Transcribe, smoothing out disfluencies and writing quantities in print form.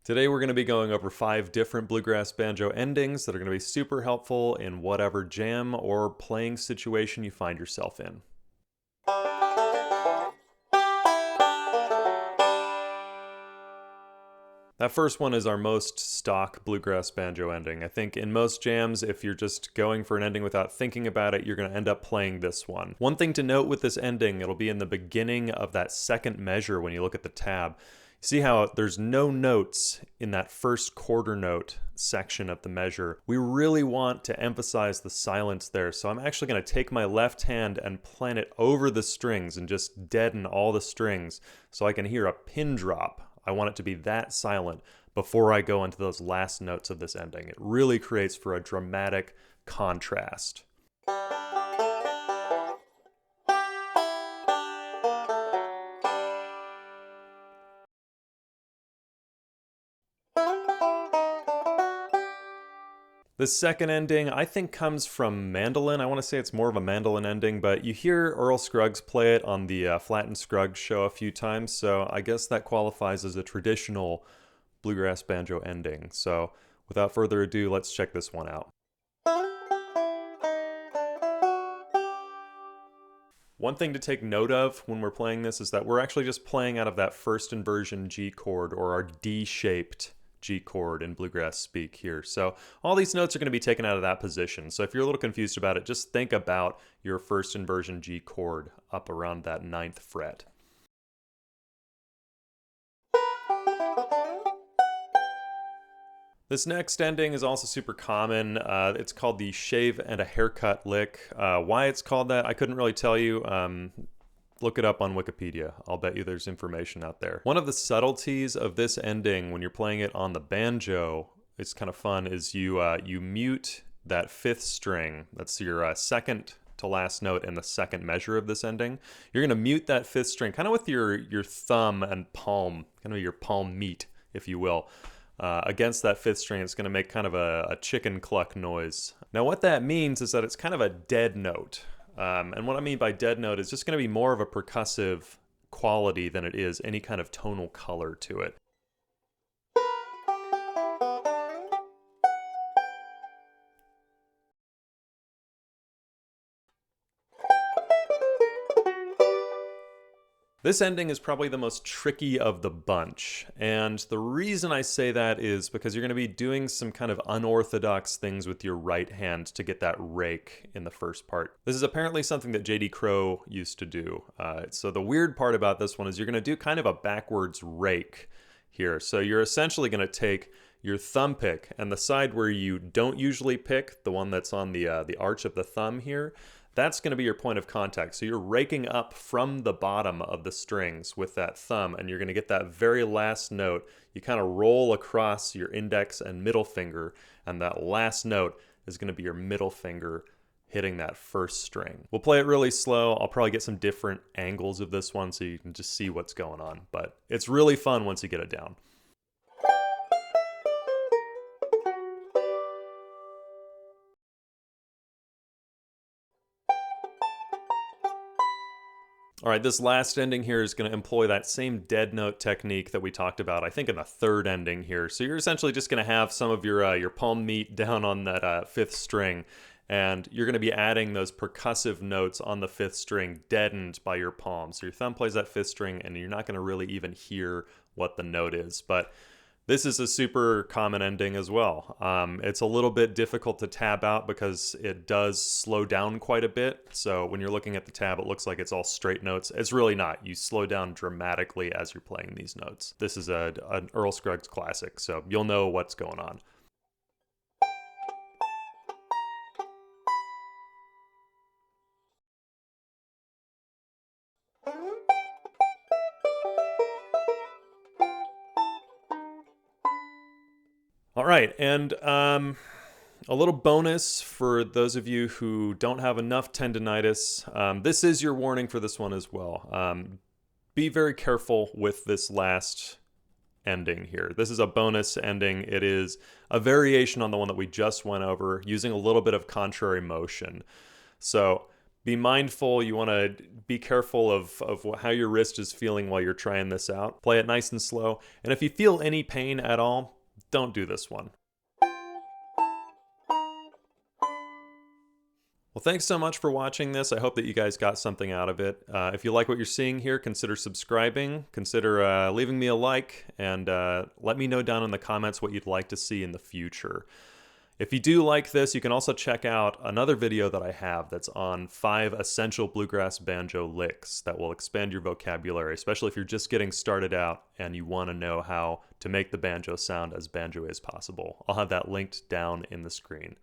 Today we're going to be going over 5 different bluegrass banjo endings that are going to be super helpful in whatever jam or playing situation you find yourself in. That first one is our most stock bluegrass banjo ending. I think in most jams, if you're just going for an ending without thinking about it, you're going to end up playing this one. One thing to note with this ending, it'll be in the beginning of that second measure when you look at the tab. See how there's no notes in that first quarter note section of the measure. We really want to emphasize the silence there, so I'm actually going to take my left hand and plant it over the strings and just deaden all the strings so I can hear a pin drop. I want it to be that silent before I go into those last notes of this ending. It really creates for a dramatic contrast. The second ending, I think, comes from mandolin. I want to say it's more of a mandolin ending, but you hear Earl Scruggs play it on the Flattened Scruggs show a few times, so I guess that qualifies as a traditional bluegrass banjo ending. So without further ado, let's check this one out. One thing to take note of when we're playing this is that we're actually just playing out of that first inversion G chord, or our D-shaped G chord in bluegrass speak here. So all these notes are going to be taken out of that position. So if you're a little confused about it, just think about your first inversion G chord up around that 9th fret. This next ending is also super common. It's called the shave and a haircut lick. Why it's called that, I couldn't really tell you. Look it up on Wikipedia. I'll bet you there's information out there. One of the subtleties of this ending when you're playing it on the banjo, it's kind of fun, is you mute that 5th string. That's your second to last note in the second measure of this ending. You're going to mute that 5th string kind of with your thumb and palm, kind of your palm meat, if you will. Against that 5th string, it's going to make kind of a chicken cluck noise. Now what that means is that it's kind of a dead note. And what I mean by dead note is just going to be more of a percussive quality than it is any kind of tonal color to it. This ending is probably the most tricky of the bunch, and the reason I say that is because you're going to be doing some kind of unorthodox things with your right hand to get that rake in the first part. This is apparently something that J.D. Crowe used to do. So the weird part about this one is you're going to do kind of a backwards rake here. So you're essentially going to take your thumb pick, and the side where you don't usually pick, the one that's on the arch of the thumb here, that's going to be your point of contact. So you're raking up from the bottom of the strings with that thumb, and you're going to get that very last note. You kind of roll across your index and middle finger, and that last note is going to be your middle finger hitting that first string. We'll play it really slow. I'll probably get some different angles of this one so you can just see what's going on, but it's really fun once you get it down. All right, this last ending here is going to employ that same dead note technique that we talked about, I think, in the third ending here. So you're essentially just going to have some of your palm meat down on that 5th string, and you're going to be adding those percussive notes on the 5th string deadened by your palm. So your thumb plays that 5th string, and you're not going to really even hear what the note is. But this is a super common ending as well. It's a little bit difficult to tab out because it does slow down quite a bit. So when you're looking at the tab, it looks like it's all straight notes. It's really not. You slow down dramatically as you're playing these notes. This is an Earl Scruggs classic, so you'll know what's going on. All right, and a little bonus for those of you who don't have enough tendinitis. This is your warning for this one as well. Be very careful with this last ending here. This is a bonus ending. It is a variation on the one that we just went over, using a little bit of contrary motion. So Be mindful. You want to be careful of how your wrist is feeling while you're trying this out. Play it nice and slow. And if you feel any pain at all, don't do this one. Well, thanks so much for watching this. I hope that you guys got something out of it. If you like what you're seeing here, consider subscribing, consider leaving me a like, and let me know down in the comments what you'd like to see in the future. If you do like this, you can also check out another video that I have that's on 5 essential bluegrass banjo licks that will expand your vocabulary, especially if you're just getting started out and you want to know how to make the banjo sound as banjo as possible. I'll have that linked down in the screen.